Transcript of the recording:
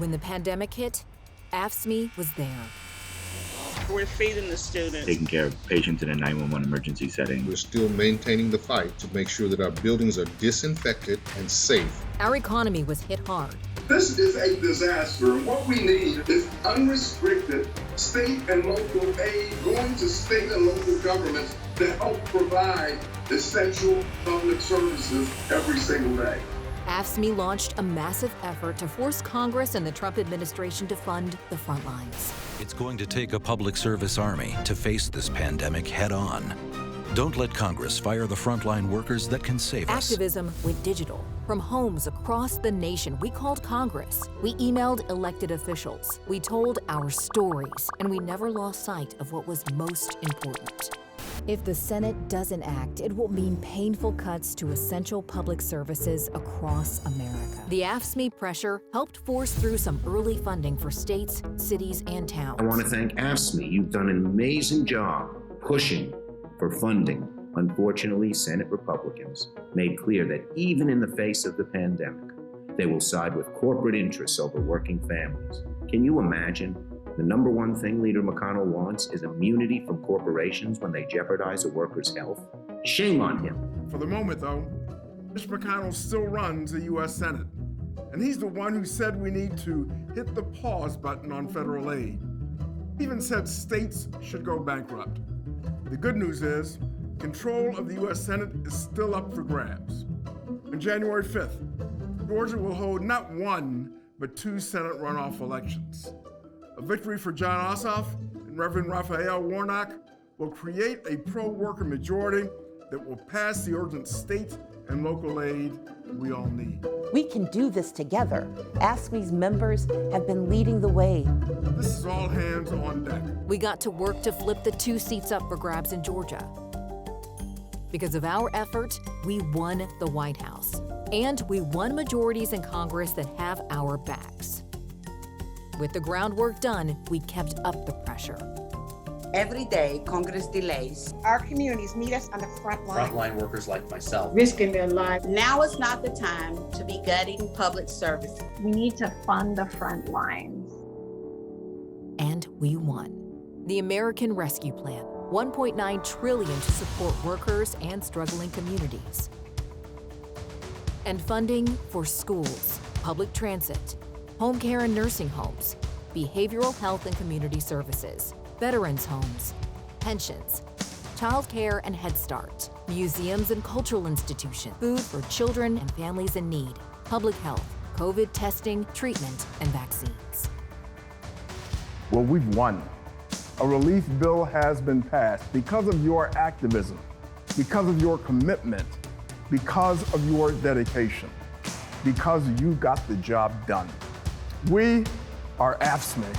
When the pandemic hit, AFSCME was there. We're feeding the students. Taking care of patients in a 911 emergency setting. We're still maintaining the fight to make sure that our buildings are disinfected and safe. Our economy was hit hard. This is a disaster. What we need is unrestricted state and local aid going to state and local governments to help provide essential public services every single day. AFSCME launched a massive effort to force Congress and the Trump administration to fund the front lines. It's going to take a public service army to face this pandemic head on. Don't let Congress fire the frontline workers that can save us. Activism went digital. From homes across the nation, we called Congress. We emailed elected officials. We told our stories, and we never lost sight of what was most important. If the Senate doesn't act, it will mean painful cuts to essential public services across America. The AFSCME pressure helped force through some early funding for states, cities, and towns. I want to thank AFSCME. You've done an amazing job pushing for funding. Unfortunately, Senate Republicans made clear that even in the face of the pandemic, they will side with corporate interests over working families. Can you imagine? The number one thing Leader McConnell wants is immunity from corporations when they jeopardize a worker's health. Shame on him. For the moment, though, Mitch McConnell still runs the U.S. Senate, and he's the one who said we need to hit the pause button on federal aid. He even said states should go bankrupt. The good news is, control of the U.S. Senate is still up for grabs. On January 5th, Georgia will hold not one, but 2 Senate runoff elections. A victory for John Ossoff and Reverend Raphael Warnock will create a pro-worker majority that will pass the urgent state and local aid we all need. We can do this together. AFSCME's members have been leading the way. This is all hands on deck. We got to work to flip the 2 seats up for grabs in Georgia. Because of our effort, we won the White House. And we won majorities in Congress that have our backs. With the groundwork done, we kept up the pressure. Every day, Congress delays. Our communities meet us on the front line. Frontline workers like myself. Risking their lives. Now is not the time to be gutting public service. We need to fund the front lines. And we won. The American Rescue Plan, $1.9 trillion to support workers and struggling communities. And funding for schools, public transit, home care and nursing homes, behavioral health and community services, veterans homes, pensions, child care and Head Start, museums and cultural institutions, food for children and families in need, public health, COVID testing, treatment, and vaccines. Well, we've won. A relief bill has been passed because of your activism, because of your commitment, because of your dedication, because you got the job done. We are AFSCME.